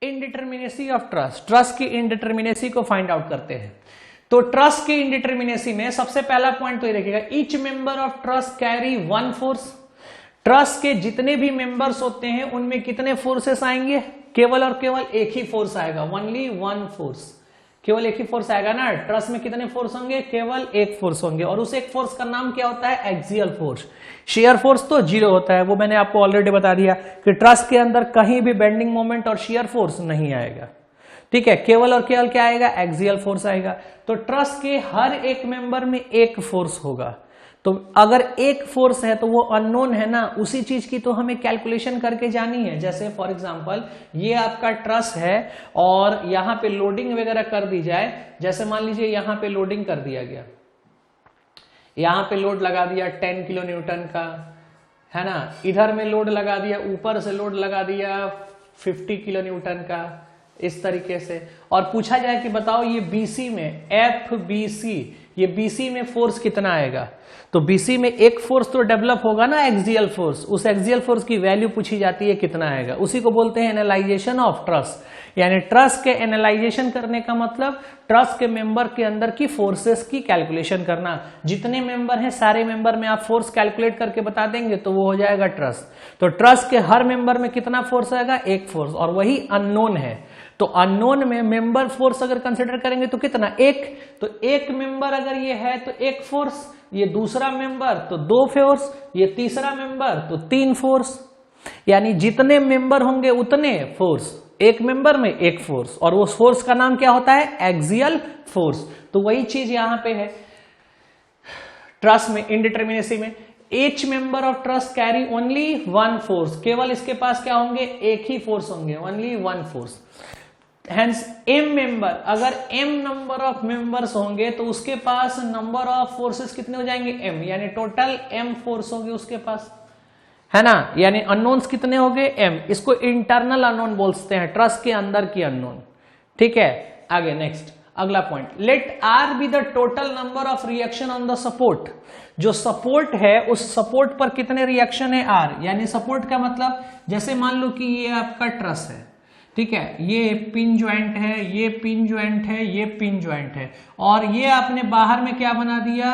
Indeterminacy of trust, trust की indeterminacy को find out करते हैं। तो ट्रस्ट की इनडिटर्मिनेसी में सबसे पहला पॉइंट तो ये रखिएगा, each member of trust carry one force. Trust के जितने भी मेंबर्स होते हैं उनमें कितने फोर्सेस आएंगे? केवल और केवल एक ही फोर्स आएगा, ओनली वन फोर्स, केवल एक ही फोर्स आएगा ना। ट्रस्ट में कितने फोर्स होंगे? केवल एक फोर्स होंगे, और उस एक फोर्स का नाम क्या होता है? Axial force. शेयर फोर्स तो जीरो होता है, वो मैंने आपको ऑलरेडी बता दिया कि ट्रस्ट के अंदर कहीं भी बेंडिंग मोमेंट और शेयर फोर्स नहीं आएगा, ठीक है। केवल और केवल क्या आएगा? एक्सियल फोर्स आएगा। तो ट्रस्ट के हर एक मेंबर में एक फोर्स होगा। तो अगर एक फोर्स है तो वो अननोन है ना, उसी चीज की तो हमें कैलकुलेशन करके जानी है। जैसे फॉर एग्जांपल ये आपका ट्रस है और यहां पे लोडिंग वगैरह कर दी जाए, जैसे मान लीजिए यहां पे लोडिंग कर दिया गया, यहां पे लोड लगा दिया 10 किलो न्यूटन का, है ना, इधर में लोड लगा दिया, ऊपर से लोड लगा दिया 50 किलो न्यूटन का, इस तरीके से। और पूछा जाए कि बताओ ये बीसी में, एफ बी सी, ये बीसी में फोर्स कितना आएगा? तो बीसी में एक फोर्स तो डेवलप होगा ना, एक्सियल फोर्स। उस एक्सियल फोर्स की वैल्यू पूछी जाती है कितना आएगा, उसी को बोलते हैं एनालाइजेशन ऑफ ट्रस। यानी ट्रस के एनालाइजेशन करने का मतलब ट्रस के मेंबर के अंदर की फोर्सेस की कैलकुलेशन करना। जितने मेंबर हैं सारे मेंबर में आप फोर्स कैलकुलेट करके बता देंगे तो वो हो जाएगा ट्रस। तो ट्रस के हर मेंबर में कितना फोर्स आएगा? एक फोर्स, और वही अननोन है। तो अननोन में मेंबर फोर्स अगर कंसिडर करेंगे तो कितना? एक। तो एक मेंबर अगर ये है तो एक फोर्स, ये दूसरा मेंबर तो दो फोर्स, ये तीसरा मेंबर तो तीन फोर्स। यानी जितने मेंबर होंगे उतने फोर्स, एक मेंबर में एक फोर्स, और उस फोर्स का नाम क्या होता है? Axial force. तो वही चीज यहां पे है ट्रस में, इनडिटर्मिनेसी में। H member of trust carry only one force, केवल इसके पास क्या होंगे? एक ही फोर्स होंगे, only one force. Hence m member, अगर m नंबर ऑफ मेंबर्स होंगे तो उसके पास नंबर ऑफ फोर्सेस कितने हो जाएंगे? m, यानी टोटल m फोर्स होंगे उसके पास, है ना। यानी अननोन्स कितने हो गए? m। इसको इंटरनल अननोन बोलते हैं, ट्रस्ट के अंदर की अननोन, ठीक है। आगे नेक्स्ट अगला point, let r be the total number of reaction on the support. जो सपोर्ट है उस सपोर्ट पर कितने रिएक्शन है? r। यानी सपोर्ट का मतलब, जैसे मान लो कि ये आपका ट्रस है, ठीक है, ये पिन ज्वाइंट है, ये पिन ज्वाइंट है, ये पिन ज्वाइंट है, और ये आपने बाहर में क्या बना दिया?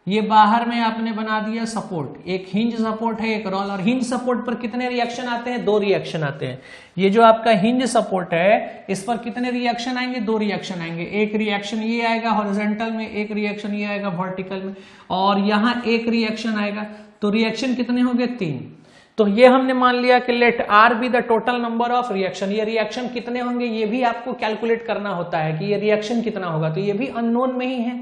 ये बाहर में आपने बना दिया सपोर्ट। एक हिंज सपोर्ट है, एक रोल। और हिंज सपोर्ट पर कितने रिएक्शन आते हैं? दो रिएक्शन आते हैं। ये जो आपका हिंज सपोर्ट है इस पर कितने रिएक्शन आएंगे? दो रिएक्शन आएंगे। एक रिएक्शन ये आएगा हॉरिजॉन्टल में, एक रिएक्शन ये आएगा वर्टिकल में, और यहां एक रिएक्शन आएगा। तो रिएक्शन कितने हो गए? तीन। तो ये हमने मान लिया कि let r be the total number of reaction. ये रिएक्शन कितने होंगे ये भी आपको कैलकुलेट करना होता है कि ये रिएक्शन कितना होगा, तो ये भी अननोन में ही है।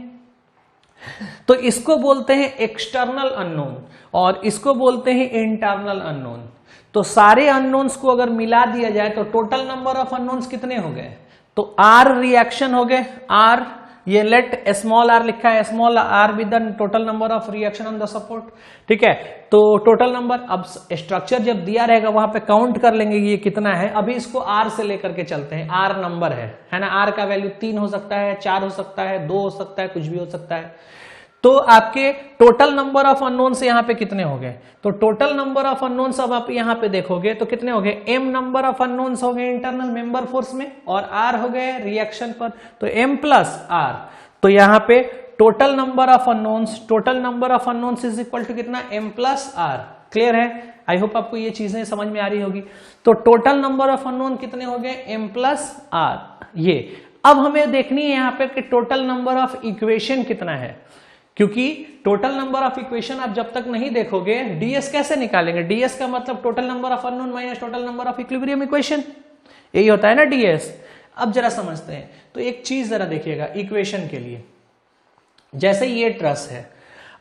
तो इसको बोलते हैं एक्सटर्नल अननोन और इसको बोलते हैं इंटरनल अननोन। तो सारे अननोन्स को अगर मिला दिया जाए तो टोटल नंबर ऑफ अननोन्स कितने हो गए? तो आर रिएक्शन हो गए, आर, ये लेट स्मॉल आर लिखा है, small r with the total number of reaction on the support, ठीक है। तो टोटल नंबर, अब स्ट्रक्चर जब दिया रहेगा वहां पे काउंट कर लेंगे ये कितना है। अभी इसको आर से लेकर के चलते हैं, आर नंबर है ना। आर का वैल्यू 3 हो सकता है, 4 हो सकता है, 2 हो सकता है, कुछ भी हो सकता है। तो आपके टोटल नंबर ऑफ अननोन से यहाँ पे कितने हो गए? तो टोटल नंबर ऑफ अननोन्स अब आप यहाँ पे देखोगे तो कितने हो गए? m नंबर ऑफ अननोन्स हो गए इंटरनल मेंबर फोर्स में, और r हो गए रिएक्शन पर, तो m प्लस r। तो यहाँ पे total number of unknowns, total number of unknowns is equal to कितना? m plus r। क्लियर है? आई होप आपको ये चीजें समझ में आ रही होगी। तो टोटल नंबर ऑफ अननोन कितने हो गए? m plus r। ये अब हमें देखनी है यहाँ पे कि टोटल नंबर ऑफ इक्वेशन कितना है, क्योंकि टोटल नंबर ऑफ इक्वेशन आप जब तक नहीं देखोगे ds कैसे निकालेंगे? ds का मतलब total number of unknown minus total number of equilibrium equation, यही होता है ना ds। अब जरा समझते हैं, तो एक चीज जरा देखिएगा इक्वेशन के लिए। जैसे ये ट्रस है,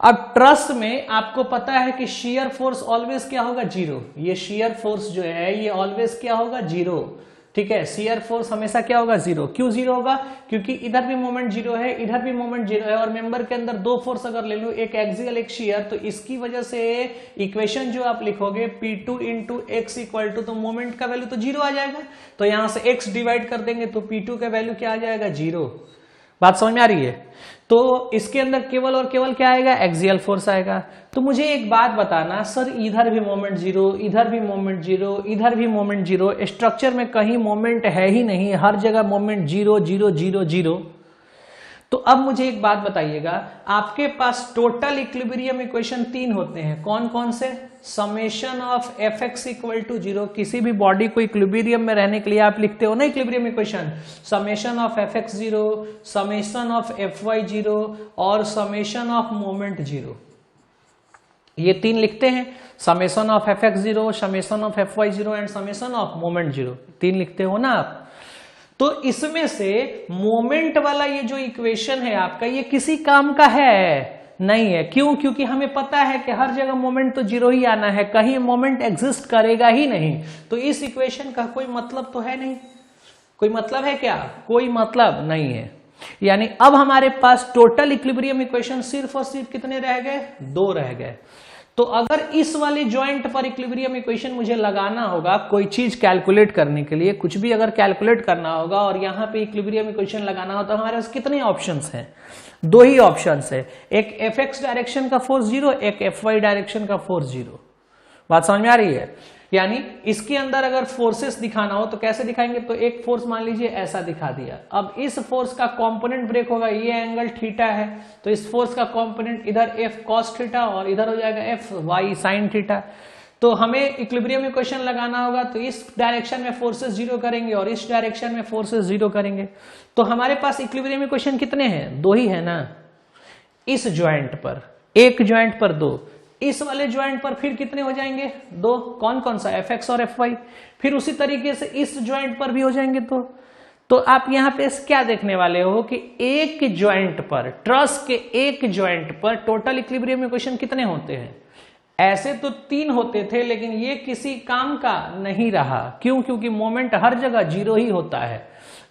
अब ट्रस में आपको पता है कि शियर फोर्स ऑलवेज क्या होगा? जीरो। ये शियर फोर्स जो है ये ऑलवेज क्या होगा? जीरो, ठीक है। शियर फोर्स हमेशा क्या होगा? जीरो। क्यों जीरो होगा? क्योंकि इधर भी मोमेंट जीरो है, इधर भी मोमेंट जीरो है, और मेंबर के अंदर दो फोर्स अगर ले लो, एक एक्सियल एक शियर, तो इसकी वजह से इक्वेशन जो आप लिखोगे P2 into x equal to, तो मोमेंट का वैल्यू तो जीरो आ जाएगा। तो यहां से x डिवाइड कर देंगे तो P2 का वैल्यू क्या आ जाएगा? जीरो। बात समझ में आ रही है? तो इसके अंदर केवल और केवल क्या आएगा, एक्सियल फोर्स आएगा। तो मुझे एक बात बताना सर, इधर भी मोमेंट जीरो, इधर भी मोमेंट जीरो, इधर भी मोमेंट जीरो, स्ट्रक्चर में कहीं मोमेंट है ही नहीं, हर जगह moment zero zero zero zero. तो अब मुझे एक बात बताइएगा, आपके पास टोटल इक्विलिब्रियम इक्वेशन 3 होते हैं, कौन कौन से? Summation of F x equal to zero, किसी भी बॉडी को इक्विलिब्रियम में रहने के लिए आप लिखते हो ना equilibrium equation, summation of F X zero, summation of F Y zero और समेशन ऑफ मोमेंट जीरो। ये 3 लिखते हैं, summation of F X zero, summation of F Y zero and summation of moment zero, 3 लिखते हो ना आप। तो इसमें से मोमेंट वाला ये जो इक्वेशन है आपका, ये किसी काम का है नहीं है। क्यों? क्योंकि हमें पता है कि हर जगह मोमेंट तो जीरो ही आना है, कहीं मोमेंट एग्जिस्ट करेगा ही नहीं। तो इस इक्वेशन का कोई मतलब तो है नहीं। कोई मतलब है क्या? कोई मतलब नहीं है। यानी अब हमारे पास टोटल इक्विलिब्रियम इक्वेशन सिर्फ और सिर्फ कितने रह गए? 2 रह गए। तो अगर इस वाले जॉइंट पर इक्विलिब्रियम इक्वेशन मुझे लगाना होगा, कोई चीज कैलकुलेट करने के लिए, कुछ भी अगर कैलकुलेट करना होगा और यहां पे इक्विलिब्रियम इक्वेशन लगाना हो, तो हमारे पास कितने ऑप्शंस हैं? 2 ही ऑप्शंस है, एक एफ एक्स डायरेक्शन का फोर्स जीरो, एक एफ वाई डायरेक्शन का फोर्स जीरो। बात समझ में आ रही है? यानी इसके अंदर अगर फोर्सेस दिखाना हो तो कैसे दिखाएंगे? तो एक फोर्स मान लीजिए ऐसा दिखा दिया, अब इस फोर्स का कंपोनेंट ब्रेक होगा, ये एंगल थीटा है, तो इस फोर्स का कंपोनेंट इधर एफ कॉस थीटा और इधर हो जाएगा एफ वाई साइन थीटा। तो हमें इक्विलिब्रियम इक्वेशन लगाना होगा, तो इस डायरेक्शन में फोर्सेस जीरो करेंगे और इस डायरेक्शन में फोर्सेस जीरो करेंगे। तो हमारे पास इक्विलिब्रियम इक्वेशन कितने हैं? 2 ही है ना। इस ज्वाइंट पर, एक ज्वाइंट पर 2, इस वाले ज्वाइंट पर फिर कितने हो जाएंगे? 2। कौन कौन सा? एफ एक्स और एफ वाई। फिर उसी तरीके से इस ज्वाइंट पर भी हो जाएंगे 2। तो आप यहां पे क्या देखने वाले हो कि एक ज्वाइंट पर, ट्रस के एक ज्वाइंट पर टोटल इक्विलिब्रियम इक्वेशन कितने होते हैं? ऐसे तो 3 होते थे, लेकिन ये किसी काम का नहीं रहा। क्यों? क्योंकि मोमेंट हर जगह जीरो ही होता है।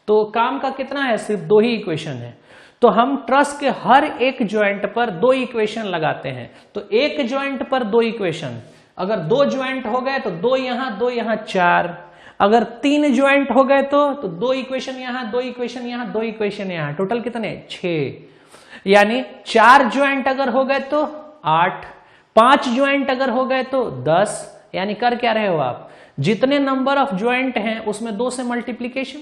तो काम का कितना है? सिर्फ 2 ही इक्वेशन है। तो हम ट्रस के हर एक ज्वाइंट पर 2 इक्वेशन लगाते हैं। तो एक ज्वाइंट पर 2 इक्वेशन, अगर 2 ज्वाइंट हो गए तो 2 यहां 2 यहां 4, अगर 3 ज्वाइंट हो गए तो 2 इक्वेशन यहां 2 इक्वेशन यहां 2 इक्वेशन यहां, टोटल कितने? 6। यानी 4 ज्वाइंट अगर हो गए तो 8, 5 ज्वाइंट अगर हो गए तो 10। यानी कर क्या रहे हो आप? जितने नंबर ऑफ ज्वाइंट हैं उसमें 2 से मल्टीप्लीकेशन,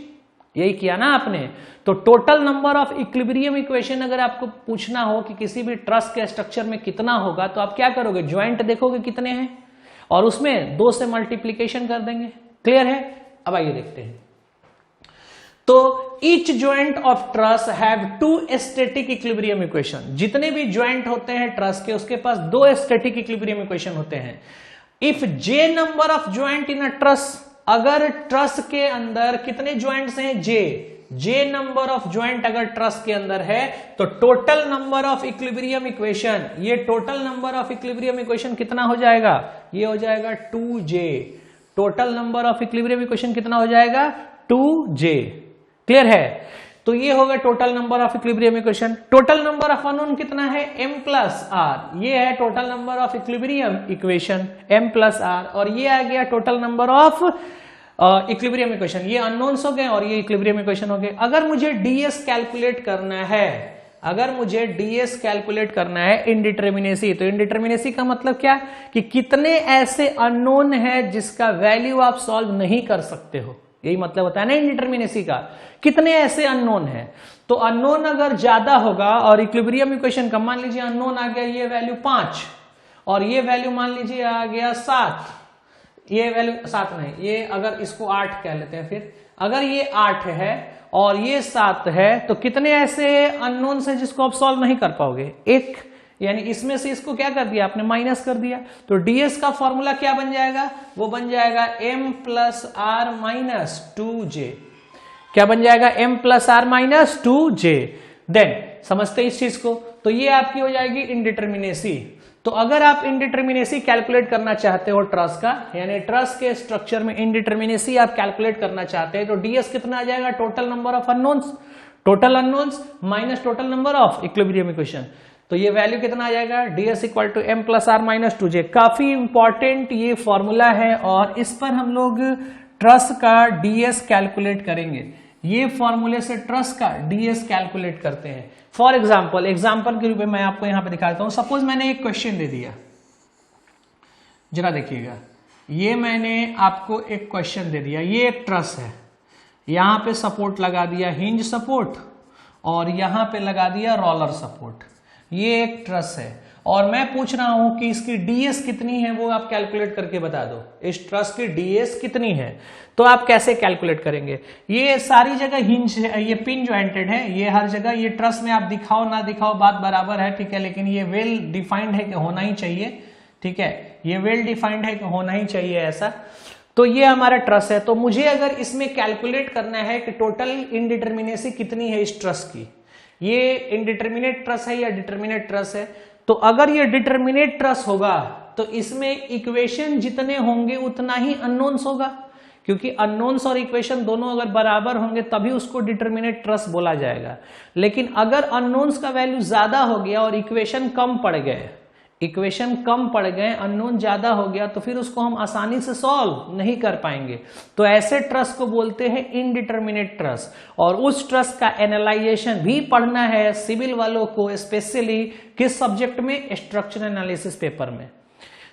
यही किया ना आपने। तो total number of equilibrium equation अगर आपको पूछना हो कि किसी भी ट्रस के स्ट्रक्चर में कितना होगा, तो आप क्या करोगे? ज्वाइंट देखोगे कितने हैं और उसमें 2 से मल्टीप्लीकेशन कर देंगे। क्लियर है? अब आइए देखते हैं। तो each joint of truss have 2 static equilibrium equation. जितने भी ज्वाइंट होते हैं ट्रस के, उसके पास 2 स्टैटिक इक्विलिब्रियम इक्वेशन होते हैं। If J number of joint in a truss, अगर ट्रस के अंदर कितने ज्वाइंट्स हैं? जे नंबर ऑफ ज्वाइंट अगर ट्रस के अंदर है, तो total number of equilibrium equation, ये total number of equilibrium equation कितना हो जाएगा? ये हो जाएगा 2J। Total number of equilibrium equation कितना हो जाएगा? 2J। क्लियर है? तो ये होगा total number of equilibrium equation. Total number of unknown कितना है? m plus R. ये है total number of equilibrium equation, m plus R. और ये आ गया total number of equilibrium equation. ये अननोन्स हो गए और ये इक्विलिब्रियम इक्वेशन हो गए। अगर मुझे ds कैलकुलेट करना है, अगर मुझे ds कैलकुलेट करना है इनडिटर्मिनेसी, तो इनडिटर्मिनेसी का मतलब क्या? कि कितने ऐसे अननोन है जिसका वैल्यू आप सॉल्व नहीं कर सकते हो, यही मतलब होता है ना इनडिटर्मिनेसी का। कितने ऐसे अननोन है? तो अननोन अगर ज्यादा होगा और इक्विलिब्रियम इक्वेशन का, मान लीजिए अननोन आ गया ये वैल्यू 5 और ये वैल्यू मान लीजिए आ गया 7, ये वैल्यू 7 नहीं, ये अगर इसको 8 कह लेते हैं, फिर अगर ये 8 है और ये 7 है, तो कितने ऐसे अननोन है जिसको आप सॉल्व नहीं कर पाओगे? 1। यानी इसमें से इसको क्या कर दिया आपने? माइनस कर दिया। तो ds का फॉर्मूला क्या बन जाएगा? वो बन जाएगा m plus R minus 2J। क्या बन जाएगा? m plus R minus 2J। Then समझते इस चीज को? तो ये आपकी हो जाएगी इनडिटर्मिनेसी। तो अगर आप इनडिटर्मिनेसी कैलकुलेट करना चाहते हो ट्रस का, यानी ट्रस के स्ट्रक्चर में इनडिटर्मिनेसी आप कैलकुलेट करना चाहते हैं, तो ds कितना आ जाएगा? Total number of unknowns, total unknowns minus total number of equilibrium equation. तो ये वैल्यू कितना आ जाएगा? ds equal to m plus R minus 2J। काफी इंपॉर्टेंट ये फॉर्मूला है और इस पर हम लोग ट्रस का ds कैलकुलेट करेंगे। ये फॉर्मूले से ट्रस का डीएस कैलकुलेट करते हैं। फॉर एग्जाम्पल के रूप में मैं आपको यहां पे दिखाता हूं। सपोज मैंने एक क्वेश्चन दे दिया, जरा देखिएगा, ये मैंने आपको एक क्वेश्चन दे दिया, ये एक ट्रस है, यहां पे सपोर्ट लगा दिया हिंज सपोर्ट और यहां पे लगा दिया रोलर सपोर्ट, ये एक ट्रस है और मैं पूछ रहा हूं कि इसकी डीएस कितनी है, वो आप कैलकुलेट करके बता दो। इस ट्रस की डीएस कितनी है, तो आप कैसे कैलकुलेट करेंगे? ये सारी जगह हिंज है, ये पिन ज्वाइंटेड है, ये हर जगह, ये ट्रस में आप दिखाओ ना दिखाओ बात बराबर है, ठीक है, लेकिन ये वेल डिफाइंड है कि होना ही चाहिए, ठीक है, ये वेल डिफाइंड है कि होना ही चाहिए ऐसा। तो ये हमारा ट्रस है, तो मुझे अगर इसमें कैलकुलेट करना है कि टोटल इनडिटर्मिनेसी कितनी है इस ट्रस की, ये इनडिटर्मिनेट ट्रस है या डिटर्मिनेट ट्रस है, तो अगर ये डिटर्मिनेट ट्रस होगा तो इसमें इक्वेशन जितने होंगे उतना ही अननोन्स होगा, क्योंकि अननोन्स और इक्वेशन दोनों अगर बराबर होंगे तभी उसको डिटर्मिनेट ट्रस बोला जाएगा। लेकिन अगर अननोन्स का वैल्यू ज्यादा हो गया और इक्वेशन कम पड़ गए, अननोन ज्यादा हो गया, तो फिर उसको हम आसानी से सॉल्व नहीं कर पाएंगे। तो ऐसे ट्रस को बोलते हैं इनडिटर्मिनेट ट्रस। और उस ट्रस का एनालाइजेशन भी पढ़ना है सिविल वालों को, स्पेशली किस सब्जेक्ट में, स्ट्रक्चर एनालिसिस पेपर में।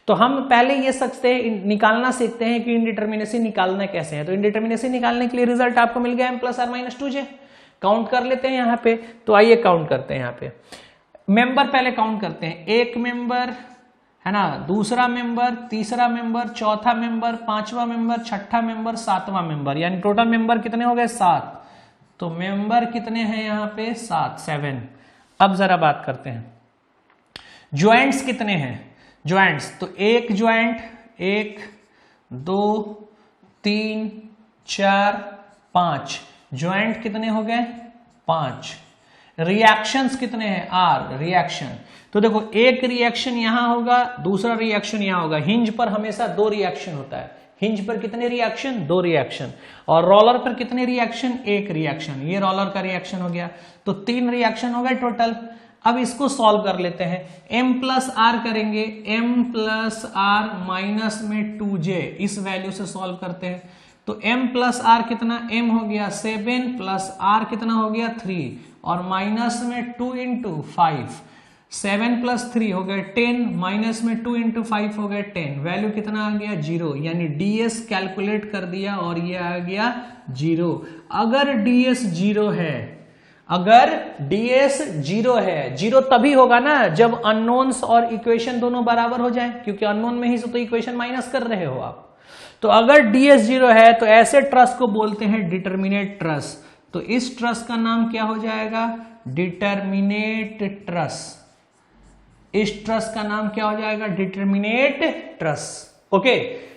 तो हम पहले ये निकालना सीखते हैं कि इनडिटर्मिनेसी निकालना कैसे है। तो इनडिटर्मिनेसी निकालने के लिए रिजल्ट आपको मिल गया m+r-2j, काउंट कर लेते हैं यहाँ पे। तो आइए काउंट करते हैं यहाँ पे। मेंबर पहले काउंट करते हैं, एक मेंबर है ना, दूसरा मेंबर, तीसरा मेंबर, चौथा मेंबर, पांचवा मेंबर, छठा मेंबर, सातवां मेंबर, यानी टोटल मेंबर कितने हो गए? 7। तो मेंबर कितने हैं यहाँ पे? 7। अब जरा बात करते हैं ज्वाइंट्स कितने हैं। ज्वाइंट्स तो एक ज्वाइंट, 1 2 3 4 5 ज्वाइंट कितने हो गए? 5। रिएक्शंस कितने हैं? R reaction. तो देखो एक रिएक्शन यहां होगा, दूसरा रिएक्शन यहां होगा। हिंज पर हमेशा 2 रिएक्शन होता है। हिंज पर कितने रिएक्शन? 2 रिएक्शन। और रोलर पर कितने रिएक्शन? 1 रिएक्शन। ये रोलर का रिएक्शन हो गया, तो 3 रिएक्शन हो गए टोटल। अब इसको सॉल्व कर लेते हैं। m+r करेंगे, m+r माइनस में 2j, इस वैल्यू से सॉल्व करते हैं। तो m+r कितना? m हो गया 7 प्लस r कितना हो गया? 3 और माइनस में 2 × 5, 7 + 3 हो गए 10, माइनस में 2 × 5 हो गए 10। वैल्यू कितना आ गया? 0, यानी ds कैलकुलेट कर दिया और ये आ गया 0। अगर ds 0 है, अगर ds 0 है, 0 तभी होगा ना जब अननोन्स और इक्वेशन दोनों बराबर हो जाए, क्योंकि अननोन में ही से तो इक्वेशन माइनस कर रहे हो आप। तो अगर ds 0 है तो ऐसे ट्रस को बोलते हैं डिटर्मिनेट ट्रस। तो इस ट्रस का नाम क्या हो जाएगा? Determinate truss. इस ट्रस का नाम क्या हो जाएगा? Determinate truss. ओके,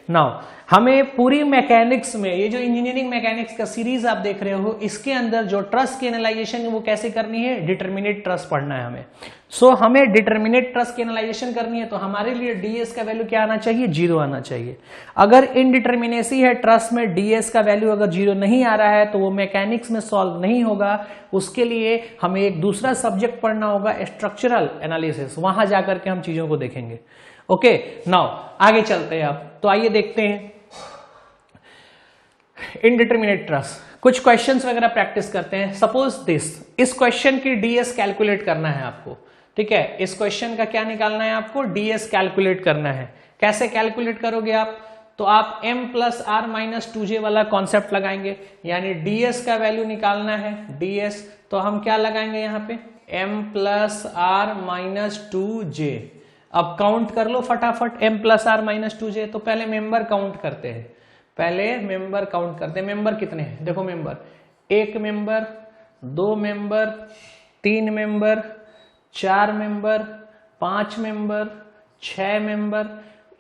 नाउ हमें पूरी मैकेनिक्स में, ये जो इंजीनियरिंग मैकेनिक्स का सीरीज आप देख रहे हो, इसके अंदर जो ट्रस की एनालाइजेशन है वो कैसे करनी है? डिटर्मिनेट ट्रस पढ़ना है हमें। सो हमें डिटर्मिनेट ट्रस की एनालाइजेशन करनी है, तो हमारे लिए ds का वैल्यू क्या आना चाहिए? 0 आना चाहिए। अगर इनडिटर्मिनेसी है ट्रस में, ds का वैल्यू अगर 0 नहीं आ रहा है तो वो मैकेनिक्स में सॉल्व नहीं होगा। उसके लिए हमें एक दूसरा सब्जेक्ट पढ़ना होगा, स्ट्रक्चरल एनालिसिस, वहां जाकर के हम चीजों को देखेंगे। ओके, नाउ आगे चलते हैं। अब तो आइए देखते हैं इनडिटर्मिनेट ट्रस। कुछ क्वेश्चंस वगैरह प्रैक्टिस करते हैं। सपोज दिस, इस क्वेश्चन की ds कैलकुलेट करना है आपको, ठीक है। इस क्वेश्चन का क्या निकालना है आपको? ds कैलकुलेट करना है। कैसे कैलकुलेट करोगे आप? तो आप m+r-2j वाला कॉन्सेप्ट लगाएंगे, यानी ds का वैल्यू निकालना है। ds तो हम क्या लगाएंगे यहाँ पे? m+r-2j। अब काउंट कर लो फटाफट m+r-2j। तो पहले मेंबर काउंट करते हैं, मेंबर कितने हैं? देखो member, 1 member, 2 member, 3 member, 4 member, 5 member, 6 member.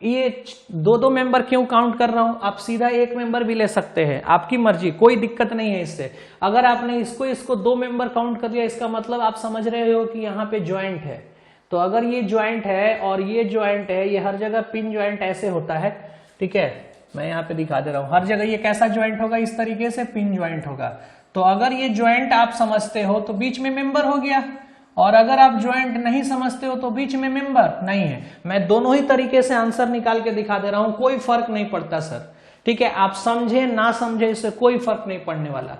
ये 2 मेंबर क्यों काउंट कर रहा हूं? आप सीधा 1 मेंबर भी ले सकते हैं, आपकी मर्जी, कोई दिक्कत नहीं है इससे। अगर आपने इसको 2 मेंबर काउंट कर दिया, इसका मतलब आप समझ रहे हो कि यहाँ पे ज्वाइंट है। तो अगर ये ज्वाइंट है और ये ज्वाइंट है, ये हर जगह पिन ज्वाइंट ऐसे होता है, ठीक है। मैं यहाँ पे दिखा दे रहा हूं, हर जगह ये कैसा ज्वाइंट होगा? इस तरीके से पिन ज्वाइंट होगा। तो अगर ये ज्वाइंट आप समझते हो तो बीच में मेंबर हो गया, और अगर आप ज्वाइंट नहीं समझते हो तो बीच में मेंबर नहीं है। मैं दोनों ही तरीके से आंसर निकाल के दिखा दे रहा हूं, कोई फर्क नहीं पड़ता सर, ठीक है। आप समझे ना समझे, इससे कोई फर्क नहीं पड़ने वाला।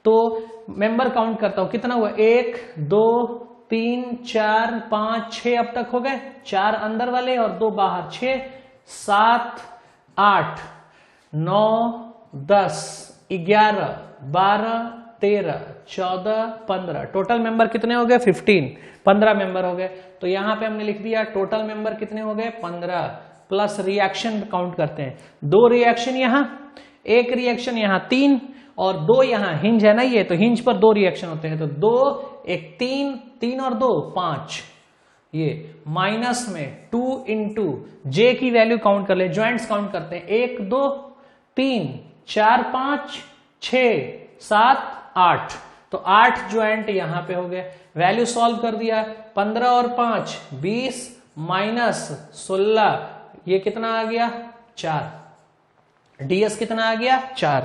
तो मेंबर काउंट करता हूं, कितना हुआ, 1 2 3 4 5 6 अब तक हो गए, 4 अंदर वाले और 2 बाहर, 6 7 8 9 10 11 12 13 14 15, टोटल मेंबर कितने हो गए, 15 मेंबर हो गए। तो यहां पे हमने लिख दिया टोटल मेंबर कितने हो गए, 15 प्लस रिएक्शन काउंट करते हैं, 2 रिएक्शन यहां, 1 रिएक्शन यहां, 3 और 2 यहां, हिंज है ना ये, तो हिंज पर 2 रिएक्शन होते हैं, तो 2 1 3 3 और 2 5, ये माइनस में 2 इंटू जे की वैल्यू काउंट कर ले, ज्वाइंट्स काउंट करते हैं, 1 2 3 4 5 6 7 8, तो 8 ज्वाइंट यहां पे हो गए। वैल्यू सॉल्व कर दिया, 15 और 5 20 माइनस 16, ये कितना आ गया, 4, डीएस कितना आ गया, 4।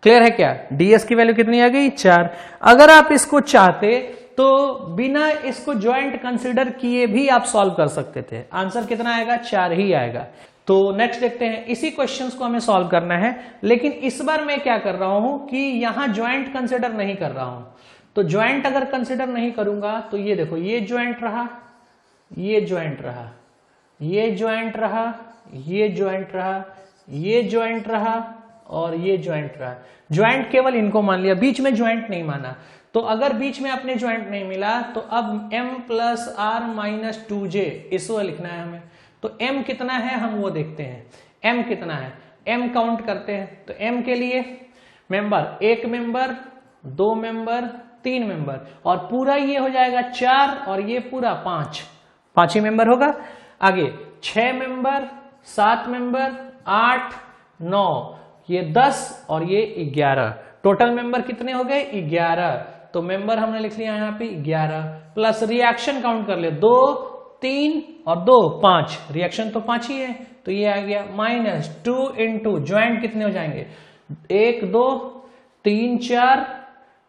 क्लियर है क्या, डीएस की वैल्यू कितनी आ गई, 4। अगर आप इसको चाहते तो बिना इसको ज्वाइंट कंसीडर किए भी आप सॉल्व कर सकते थे, आंसर कितना आएगा, 4 ही आएगा। तो नेक्स्ट देखते हैं, इसी क्वेश्चंस को हमें सॉल्व करना है, लेकिन इस बार मैं क्या कर रहा हूं कि यहां ज्वाइंट कंसीडर नहीं कर रहा हूं। तो ज्वाइंट अगर कंसीडर नहीं करूंगा तो ये देखो, ये ज्वाइंट रहा, ये ज्वाइंट रहा, ये ज्वाइंट रहा, ये ज्वाइंट रहा, ये ज्वाइंट रहा और ये ज्वाइंट रहा। ज्वाइंट केवल इनको मान लिया, बीच में ज्वाइंट नहीं माना। तो अगर बीच में अपने ज्वाइंट नहीं मिला तो अब m plus R minus 2j इसको लिखना है हमें। तो m कितना है हम वो देखते हैं, m कितना है, m काउंट करते हैं। तो m के लिए मेंबर, 1 मेंबर 2 मेंबर 3 मेंबर और पूरा ये हो जाएगा 4 और ये पूरा 5 ही मेंबर होगा। आगे 6 मेंबर 7 मेंबर 8 9, ये 10 और ये 11, टोटल मेंबर कितने हो गए, 11। तो मेंबर हमने लिख लिया यहाँ पे 11 प्लस रिएक्शन काउंट कर ले, 2 3 और 2 5, रिएक्शन तो 5 ही है, तो ये आ गया माइनस 2 इंटू ज्वाइंट कितने हो जाएंगे, 1 2 3 4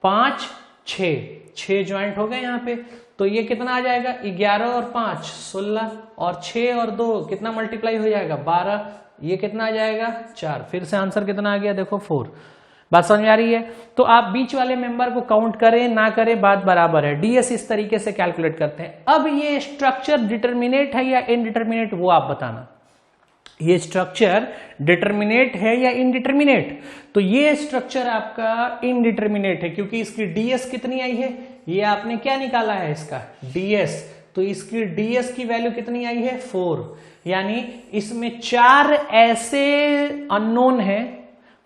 5 6 ज्वाइंट हो गए यहाँ पे। तो ये कितना आ जाएगा, 11 और 5 16 और 6 और 2 कितना मल्टीप्लाई हो जाएगा, 12, ये कितना आ जाएगा, 4। फिर से आंसर कितना आ गया, देखो 4। बात समझ में आ रही है। तो आप बीच वाले मेंबर को काउंट करें ना करें बात बराबर है, डीएस इस तरीके से कैलकुलेट करते हैं। अब ये स्ट्रक्चर डिटर्मिनेट है या इनडिटर्मिनेट वो आप बताना, ये स्ट्रक्चर डिटर्मिनेट है या इनडिटर्मिनेट। तो ये स्ट्रक्चर आपका इनडिटर्मिनेट है क्योंकि इसकी डीएस कितनी आई है, ये आपने क्या निकाला है इसका डीएस, तो इसकी डीएस की वैल्यू कितनी आई है 4, यानी इसमें 4 ऐसे अननोन है।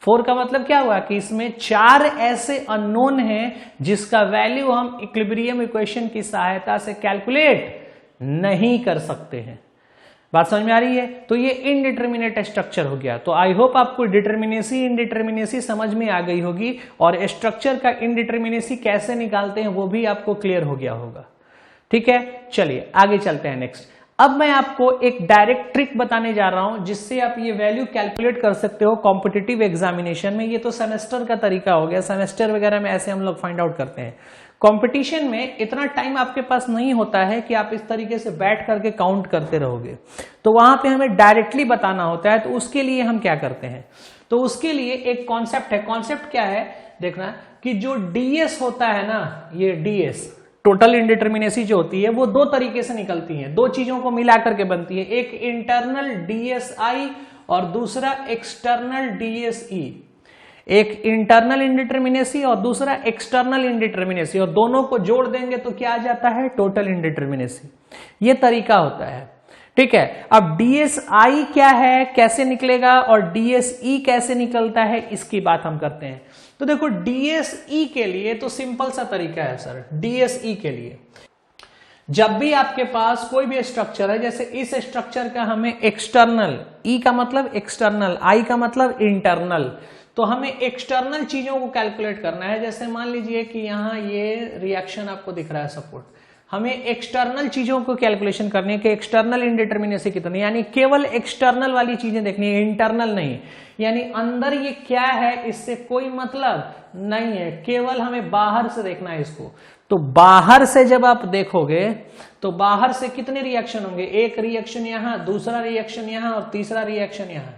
4 का मतलब क्या हुआ कि इसमें 4 ऐसे अननोन हैं जिसका वैल्यू हम इक्विलिब्रियम इक्वेशन की सहायता से कैलकुलेट नहीं कर सकते हैं। बात समझ में आ रही है। तो ये इनडिटर्मिनेट स्ट्रक्चर हो गया। तो आई होप आपको डिटर्मिनेसी इनडिटर्मिनेसी समझ में आ गई होगी और स्ट्रक्चर का इनडिटर्मिनेसी कैसे निकालते हैं वो भी आपको क्लियर हो गया होगा। ठीक है, चलिए आगे चलते हैं नेक्स्ट। अब मैं आपको एक डायरेक्ट ट्रिक बताने जा रहा हूं जिससे आप ये वैल्यू कैलकुलेट कर सकते हो कॉम्पिटिटिव एग्जामिनेशन में। ये तो सेमेस्टर का तरीका हो गया, सेमेस्टर वगैरह में ऐसे हम लोग फाइंड आउट करते हैं। कंपटीशन में इतना टाइम आपके पास नहीं होता है कि आप इस तरीके से बैठ करके काउंट करते रहोगे, तो वहां पे हमें डायरेक्टली बताना होता है। तो उसके लिए हम क्या करते हैं, तो उसके लिए एक कॉन्सेप्ट है। कॉन्सेप्ट क्या है, देखना कि जो डीएस होता है ना, ये डीएस टोटल इंडिटर्मिनेसी जो होती है वो 2 तरीके से निकलती है, 2 चीजों को मिला करके बनती है। एक इंटरनल डीएसआई और दूसरा एक्सटर्नल डीएसई। एक इंटरनल इंडिटर्मिनेसी और दूसरा एक्सटर्नल इंडिटर्मिनेसी, और दोनों को जोड़ देंगे तो क्या आ जाता है, टोटल इंडिटर्मिनेसी। ये तरीका होता है। ठीक है, अब डीएसआई क्या है, कैसे निकलेगा, और डीएसई कैसे निकलता है, इसकी बात हम करते हैं। तो देखो डीएसई के लिए तो सिंपल सा तरीका है सर। डीएसई के लिए जब भी आपके पास कोई भी स्ट्रक्चर है, जैसे इस स्ट्रक्चर का हमें एक्सटर्नल, ई का मतलब एक्सटर्नल, आई का मतलब इंटरनल, तो हमें एक्सटर्नल चीजों को कैलकुलेट करना है। जैसे मान लीजिए कि यहां ये रिएक्शन आपको दिख रहा है सपोर्ट, हमें एक्सटर्नल चीजों को कैलकुलेशन करनी है कि एक्सटर्नल इंडिटर्मिनेसी कितनी, यानी केवल एक्सटर्नल वाली चीजें देखनी है, इंटरनल नहीं। यानी अंदर ये क्या है इससे कोई मतलब नहीं है, केवल हमें बाहर से देखना है इसको। तो बाहर से जब आप देखोगे तो बाहर से कितने रिएक्शन होंगे, एक रिएक्शन यहां, दूसरा रिएक्शन यहां और तीसरा रिएक्शन यहां।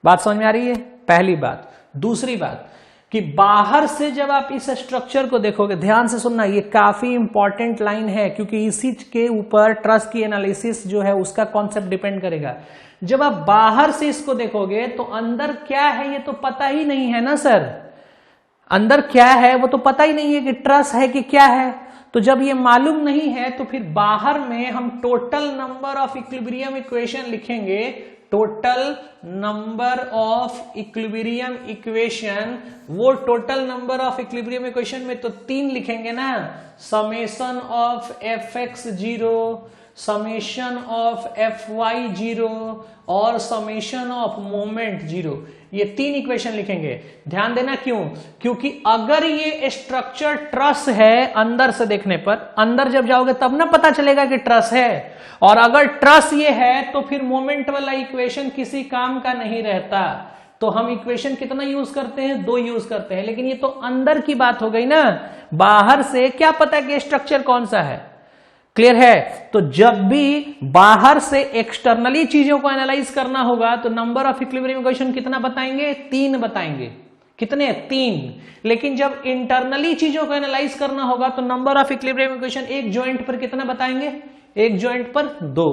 बात समझ में आ रही है, पहली बात। दूसरी बात कि बाहर से जब आप इस स्ट्रक्चर को देखोगे, ध्यान से सुनना, ये काफी इंपॉर्टेंट लाइन है क्योंकि इसी के ऊपर ट्रस्ट की एनालिसिस जो है उसका कॉन्सेप्ट डिपेंड करेगा। जब आप बाहर से इसको देखोगे तो अंदर क्या है ये तो पता ही नहीं है ना सर, अंदर क्या है वो तो पता ही नहीं है कि ट्रस्ट है कि क्या है। तो जब ये मालूम नहीं है तो फिर बाहर में हम total number of equilibrium equation लिखेंगे, total number of equilibrium equation, वो total number of equilibrium equation में तो 3 लिखेंगे ना, summation of F X 0, summation of F Y 0 और समेशन ऑफ मोमेंट 0, ये 3 इक्वेशन लिखेंगे। ध्यान देना क्यों, क्योंकि अगर ये स्ट्रक्चर ट्रस है, अंदर से देखने पर, अंदर जब जाओगे तब ना पता चलेगा कि ट्रस है, और अगर ट्रस ये है तो फिर मोमेंट वाला इक्वेशन किसी काम का नहीं रहता। तो हम इक्वेशन कितना यूज करते हैं, 2 यूज करते हैं, लेकिन ये तो अंदर की बात हो गई ना, बाहर से क्या पता कि स्ट्रक्चर कौन सा है। क्लियर है? तो जब भी बाहर से एक्सटर्नली चीजों को एनालाइज करना होगा तो नंबर ऑफ इक्विलिब्रियम इक्वेशन कितना बताएंगे, 3 बताएंगे। कितने? 3। लेकिन जब इंटरनली चीजों को एनालाइज करना होगा तो नंबर ऑफ इक्विलिब्रियम इक्वेशन एक जॉइंट पर कितना बताएंगे, एक जॉइंट पर 2।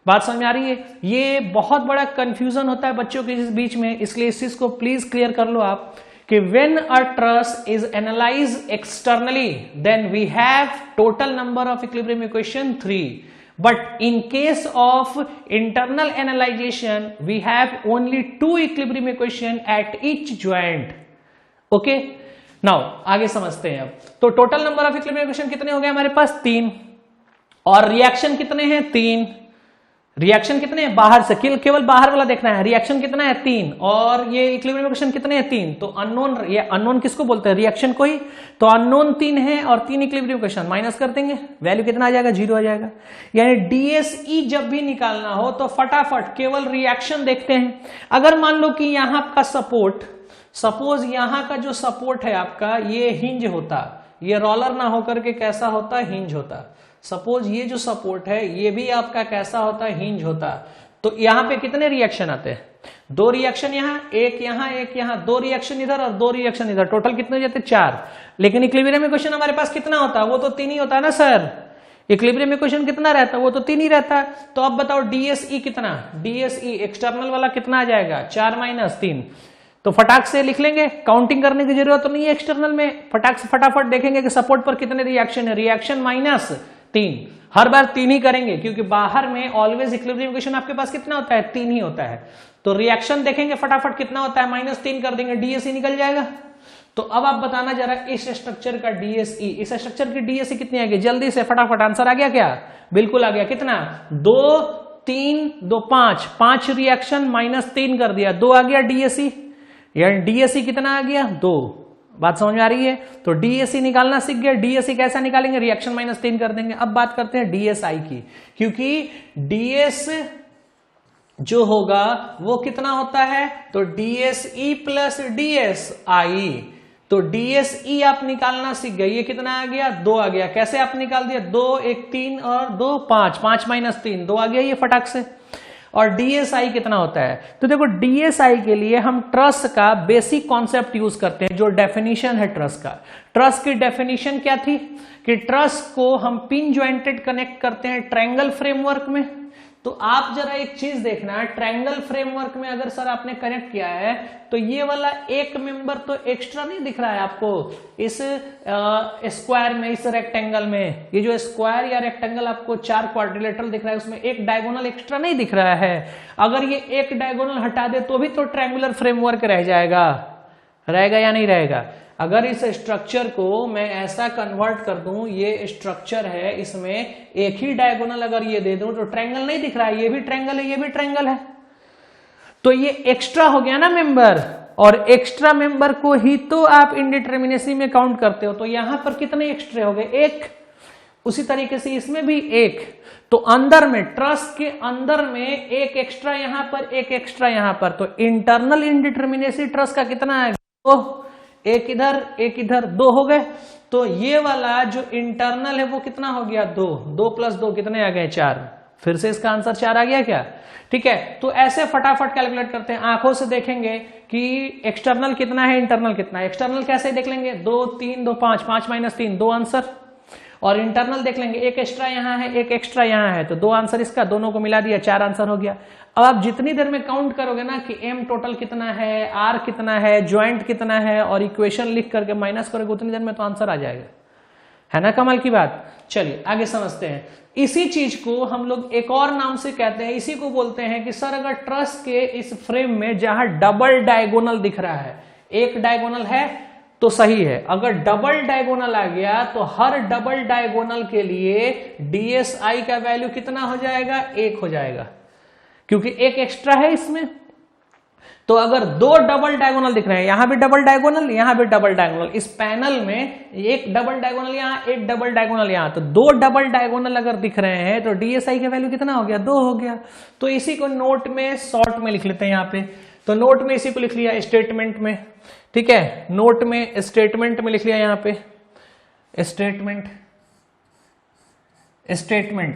बात समझ में आ रही है? ये बहुत बड़ा कंफ्यूजन होता है बच्चों के इस बीच में, इसलिए इस चीज को प्लीज क्लियर कर लो आप कि when a truss is analyzed externally then we have total number of equilibrium equation 3, but in case of internal analyzation we have only 2 equilibrium equation at each joint. Okay, now आगे समझते हैं। अब तो total number of equilibrium equation कितने हो गए हमारे पास, 3, और रिएक्शन कितने हैं, 3। रिएक्शन कितने हैं, बाहर से, केवल बाहर वाला देखना है। रिएक्शन कितना है, 3, और ये इक्विलिब्रियम इक्वेशन कितने हैं, 3। तो अननोन, ये अननोन किसको बोलते हैं, रिएक्शन को ही। तो अननोन 3 है और 3 इक्विलिब्रियम इक्वेशन, माइनस कर देंगे, वैल्यू कितना आ जाएगा, 0 आ जाएगा। यानी डीएसई जब भी निकालना हो तो फटाफट केवल रिएक्शन देखते हैं। अगर मान लो कि यहां का सपोर्ट, सपोज यहां का जो सपोर्ट है आपका ये हिंज होता, ये रोलर ना होकर के कैसा होता, हिंज होता। सपोज ये जो सपोर्ट है ये भी आपका कैसा होता, हिंज होता। तो यहां पे कितने रिएक्शन आते हैं, 2 रिएक्शन यहां, एक यहां, 2 रिएक्शन इधर और 2 रिएक्शन इधर, टोटल कितने हो जाते, 4। लेकिन इक्विलिब्रियम इक्वेशन हमारे पास कितना होता है, वो तो 3 ही होता है ना सर। इक्विलिब्रियम इक्वेशन कितना रहता है, वो तो 3 ही रहता है। तो अब बताओ डीएसई कितना, डीएसई एक्सटर्नल वाला कितना आ जाएगा, 4 - 3। तो फटाक से लिख लेंगे, काउंटिंग करने की जरूरत तो नहीं है एक्सटर्नल में, फटाक से फटाफट देखेंगे कि सपोर्ट पर कितने रिएक्शन है, रिएक्शन -3। हर बार 3 ही करेंगे क्योंकि बाहर में ऑलवेज इक्विलिब्रियम इक्वेशन आपके पास कितना होता है, 3 ही होता है। तो रिएक्शन देखेंगे फटाफट कितना होता है, -3 कर देंगे, डीएसई निकल जाएगा। तो अब आप बताना जरा इस स्ट्रक्चर का डीएसई, इस स्ट्रक्चर की डीएसई कितनी आ गई, जल्दी से फटाफट आंसर आ गया क्या, बिल्कुल आ गया। कितना, 2 3 2 5 रिएक्शन -3 कर दिया, 2 आ गया डीएसई। यानी डीएसई कितना आ गया, 2। बात समझ में आ रही है? तो डीएसई निकालना सीख गए। डीएसई कैसा निकालेंगे, रिएक्शन -3 कर देंगे। अब बात करते हैं डीएसआई की, क्योंकि डीएस जो होगा वो कितना होता है, तो डीएसई प्लस डीएसआई। तो डीएसई आप निकालना सीख गए, ये कितना आ गया, 2 आ गया। कैसे आप निकाल दिया, 2 1 3 और 2 5, 5 - 3 2 आ गया ये फटाक से। और डीएसआई कितना होता है, तो देखो डीएसआई के लिए हम ट्रस का बेसिक कॉन्सेप्ट यूज करते हैं, जो डेफिनेशन है ट्रस का। ट्रस की डेफिनेशन क्या थी कि ट्रस को हम पिन ज्वाइंटेड कनेक्ट करते हैं ट्रायंगल फ्रेमवर्क में। तो आप जरा एक चीज देखना, ट्रायंगल फ्रेमवर्क में अगर सर आपने कनेक्ट किया है तो ये वाला एक मेंबर तो एक्स्ट्रा नहीं दिख रहा है आपको इस स्क्वायर में, इस रेक्टेंगल में। ये जो स्क्वायर या रेक्टेंगल आपको 4 क्वाड्रिलेटरल दिख रहा है उसमें एक डायगोनल एक्स्ट्रा नहीं दिख रहा है। अगर ये एक डायगोनल हटा दे तो भी तो ट्रायंगुलर फ्रेमवर्क रह जाएगा, रहेगा या नहीं रहेगा। अगर इस स्ट्रक्चर को मैं ऐसा कन्वर्ट कर दूं, ये स्ट्रक्चर है, इसमें एक ही डायगोनल अगर ये दे दूं तो ट्रायंगल नहीं दिख रहा है, ये भी ट्रायंगल है, ये भी ट्रायंगल है। तो ये एक्स्ट्रा हो गया ना मेंबर, और एक्स्ट्रा मेंबर को ही तो आप इंडिटरमिनेसी में काउंट करते हो। तो यहां पर कितने एक्स्ट्रा हो गए, 1। उसी तरीके से इसमें भी 1। तो अंदर में, ट्रस के अंदर में एक एक्स्ट्रा यहां पर, एक एक्स्ट्रा यहां पर। तो इंटरनल इंडिटरमिनेसी ट्रस का कितना है, 2। एक इधर 2 हो गए। तो ये वाला जो इंटरनल है वो कितना हो गया, 2 2 + 2 कितने आ गए, 4। फिर से इसका आंसर 4 आ गया क्या? ठीक है, तो ऐसे फटाफट कैलकुलेट करते हैं। आंखों से देखेंगे कि एक्सटर्नल कितना है, इंटरनल कितना है। एक्सटर्नल कैसे देख लेंगे, 2 3 2 5, 5 - 3 2 आंसर। और इंटरनल देख लेंगे, एक एक्स्ट्रा यहाँ है, एक एक्स्ट्रा यहाँ है, तो 2 आंसर इसका, दोनों को मिला दिया, 4 आंसर हो गया। अब आप जितनी देर में काउंट करोगे ना कि m टोटल कितना है, r कितना है, ज्वाइंट कितना है, और इक्वेशन लिख करके माइनस करोगे, उतनी देर में तो आंसर आ जाएगा। है ना कमाल की बात। चलिए आगे समझते हैं। इसी चीज को हम लोग एक और नाम से कहते हैं, इसी को बोलते हैं कि सर अगर ट्रस के इस फ्रेम में जहां डबल डायगोनल दिख रहा है, एक डायगोनल है तो सही है, अगर डबल डायगोनल आ गया तो हर डबल डायगोनल के लिए DSI का वैल्यू कितना हो जाएगा, 1 हो जाएगा, क्योंकि एक एक्स्ट्रा है इसमें। तो अगर 2 डबल डायगोनल दिख रहे हैं, यहां भी डबल डायगोनल, यहां भी डबल डायगोनल, इस पैनल में एक डबल डायगोनल यहां, एक डबल डायगोनल यहां, तो 2 डबल डायगोनल अगर दिख रहे हैं तो DSI का वैल्यू कितना हो गया, 2 हो गया। तो इसी को नोट में शॉर्ट में लिख लेते हैं यहाँ पे। तो नोट में इसी को लिख लिया स्टेटमेंट में, ठीक है, नोट में स्टेटमेंट में लिख लिया यहाँ पे, स्टेटमेंट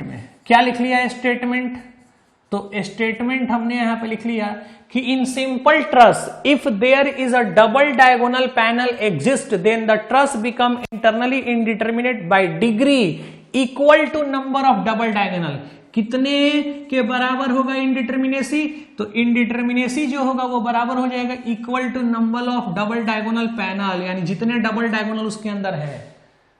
में क्या लिख लिया, स्टेटमेंट। तो स्टेटमेंट हमने यहां पे लिख लिया कि in simple truss if there is a double diagonal panel exist then the truss become internally indeterminate by degree equal to number of double diagonal. कितने के बराबर होगा इंडिटरमिनेसी, तो इंडिटरमिनेसी जो होगा वो बराबर हो जाएगा equal to number of double diagonal panel, यानी जितने डबल डायगोनल उसके अंदर है।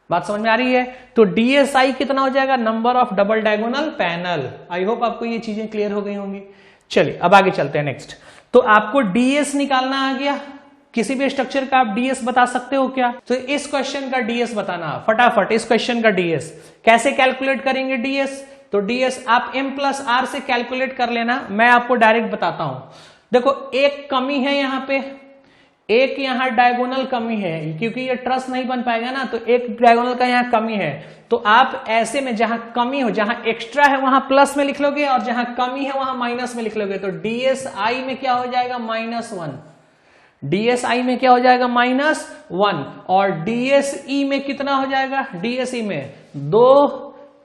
बात समझ में आ रही है। तो DSI कितना हो जाएगा, number of double diagonal panel. I hope आपको ये चीजें क्लियर हो गई होंगी। चलिए अब आगे चलते हैं नेक्स्ट। तो आपको DS निकालना आ गया, किसी भी स्ट्रक्चर का आप DS बता सकते हो क्या, तो इस क्वेश्चन का DS बताना फटाफट। इस क्वेश्चन का DS कैसे कैलकुलेट करेंगे DS, तो DS आप m+r से कैलकुलेट कर लेना, मैं आपको डायरेक्ट बताता हूं। देखो एक कमी है यहाँ पे, एक यहां डायगोनल कमी है, क्योंकि ये ट्रस नहीं बन पाएगा ना, तो एक डायगोनल का यहां कमी है। तो आप ऐसे में जहां कमी हो, जहां एक्स्ट्रा है वहां प्लस में लिख लोगे, और जहां कमी है वहां माइनस में लिख लोगे। तो DSI में क्या हो जाएगा, -1। DSI में क्या हो जाएगा, -1। और DSE में कितना हो जाएगा, DSE में 2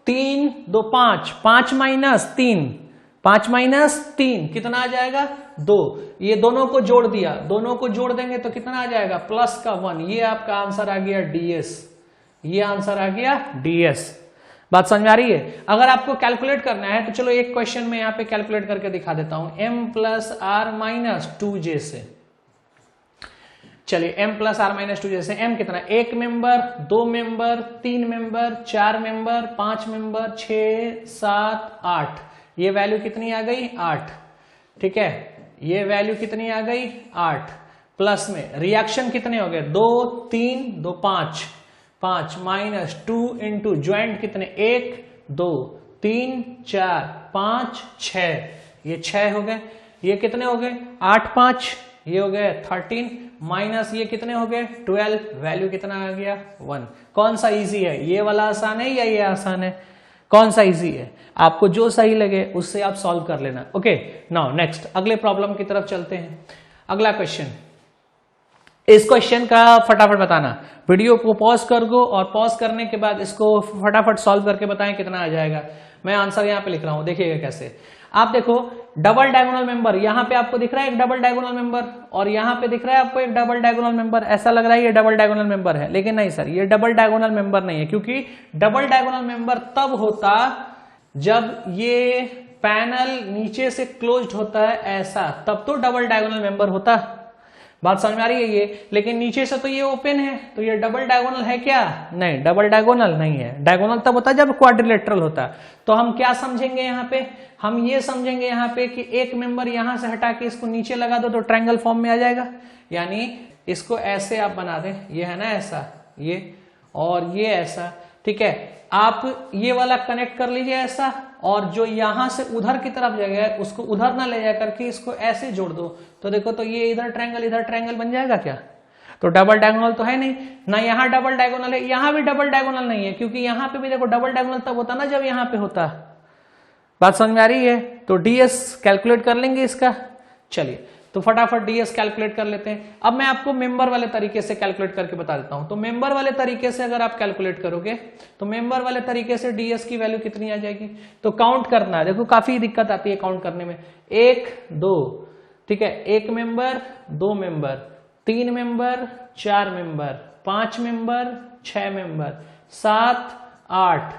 3 2 5, 5 - 3, 5 - 3 कितना आ जाएगा, 2। ये दोनों को जोड़ दिया, दोनों को जोड़ देंगे तो कितना आ जाएगा, +1। ये आपका आंसर आ गया DS, ये आंसर आ गया DS। बात समझ में आ रही है। अगर आपको कैलकुलेट करना है तो चलो एक क्वेश्चन में यहाँ पे कैलकुलेट करके दिखा देता हूं, m+r - 2j से। चलिए m+r - 2j से m कितना, 1 member, 2 member, 3 member, 4 member, 5 member, 6 7 8, ये वैल्यू कितनी आ गई, 8। ठीक है, ये वैल्यू कितनी आ गई, 8। प्लस में रिएक्शन कितने हो गए, 2 3 2 5, 5 - 2 इंटू ज्वाइंट कितने, 1 2 3 4 5 6, ये 6 हो गए। ये कितने हो गए, 8 5, ये हो गए 13, माइनस ये कितने हो गए, 12, वैल्यू कितना आ गया, 1। कौन सा इजी है, ये वाला आसान है या ये आसान है, कौन सा इजी है, आपको जो सही लगे उससे आप सॉल्व कर लेना। ओके, नाउ नेक्स्ट अगले प्रॉब्लम की तरफ चलते हैं। अगला क्वेश्चन, इस क्वेश्चन का फटाफट बताना, वीडियो को पॉज कर दो और पॉज करने के बाद इसको फटाफट सॉल्व करके बताएं कितना आ जाएगा। मैं आंसर यहां पे लिख रहा हूं, देखिएगा कैसे। आप देखो डबल डायगोनल मेंबर, यहां पे आपको दिख रहा है एक डबल डायगोनल मेंबर, और यहां पे दिख रहा है आपको एक डबल डायगोनल मेंबर। ऐसा लग रहा है ये डबल डायगोनल मेंबर है, लेकिन नहीं सर, ये डबल डायगोनल मेंबर नहीं है, क्योंकि डबल डायगोनल मेंबर तब होता जब ये पैनल नीचे से क्लोज्ड होता है ऐसा, तब तो डबल डायगोनल मेंबर होता। बात समझ में आ रही है ये, लेकिन नीचे से तो ये ओपन है, तो ये डबल डायगोनल है क्या, नहीं, डबल डायगोनल नहीं है। डायगोनल तब होता है जब क्वाड्रिलेटरल होता है। तो हम क्या समझेंगे यहाँ पे, हम ये समझेंगे यहाँ पे कि एक मेंबर यहां से हटा के इसको नीचे लगा दो तो ट्रायंगल फॉर्म में आ जाएगा। यानी इसको ऐसे आप बना दें, ये है ना ऐसा, ये और ये ऐसा, ठीक है। आप ये वाला कनेक्ट कर लीजिए ऐसा, और जो यहां से उधर की तरफ जाएगा उसको उधर ना ले जा करके इसको ऐसे जोड़ दो, तो देखो तो ये इधर ट्रायंगल बन जाएगा क्या। तो डबल डायगोनल तो है नहीं ना, यहाँ डबल डायगोनल है, यहाँ भी डबल डायगोनल नहीं है, क्योंकि यहाँ पे भी देखो डबल डायगोनल तब होता ना जब यहाँ पे होता। बात समझ में आ रही है। तो DS कैलकुलेट कर लेंगे इसका। चलिए तो फटाफट ds कैलकुलेट कर लेते हैं। अब मैं आपको मेंबर वाले तरीके से कैलकुलेट करके बता देता हूं। तो मेंबर वाले तरीके से अगर आप कैलकुलेट करोगे तो मेंबर वाले तरीके से ds की वैल्यू कितनी आ जाएगी, तो काउंट करना है। देखो काफी दिक्कत आती है काउंट करने में। 1 2, ठीक है, 1 member, 2 member, 3 member, 4 member, 5 member, 6 member, 7 8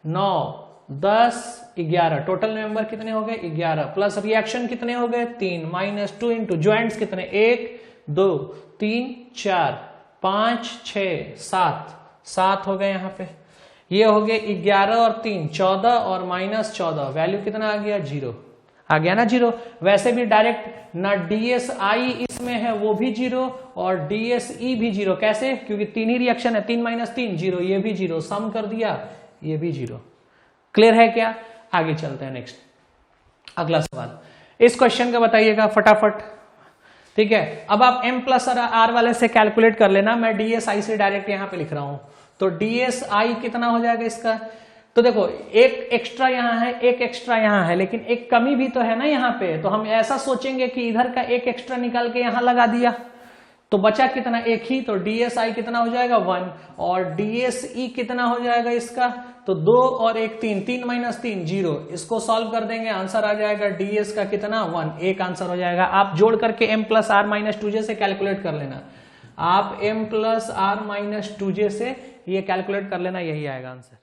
9 10 11, total member कितने हो गए 11, प्लस रिएक्शन कितने हो गए 3, -2 इंटू ज्वाइंट्स कितने 1 2 3 4 5 6 7 हो गए। यहाँ पे ये हो गए 11 और 3 14 और -14, वैल्यू कितना आ गया 0 आ गया ना 0। वैसे भी डायरेक्ट ना DSI इसमें है वो भी 0 और DSE भी 0। कैसे, क्योंकि 3 ही रिएक्शन है, 3 - 3 0, ये भी 0, सम कर दिया ये भी 0। क्लियर है क्या? आगे चलते हैं नेक्स्ट अगला सवाल। इस क्वेश्चन का बताइएगा फटाफट, ठीक है। अब आप m+r वाले से कैलकुलेट कर लेना, मैं DSI से डायरेक्ट यहां पे लिख रहा हूं। तो DSI कितना हो जाएगा इसका, तो देखो एक एक्स्ट्रा यहां है, एक एक्स्ट्रा यहां है, लेकिन एक कमी भी तो है ना यहां पे। तो हम ऐसा सोचेंगे कि इधर का एक एक्स्ट्रा निकाल के यहां लगा दिया तो बचा कितना, एक ही। तो DSI कितना हो जाएगा 1 और DSE कितना हो जाएगा इसका, तो 2 और 1 3, 3 - 3 0। इसको सॉल्व कर देंगे, आंसर आ जाएगा DS का कितना 1, एक आंसर हो जाएगा। आप जोड़ करके m+r - 2j से कैलकुलेट कर लेना, आप m+r - 2j से ये कैलकुलेट कर लेना, यही आएगा आंसर।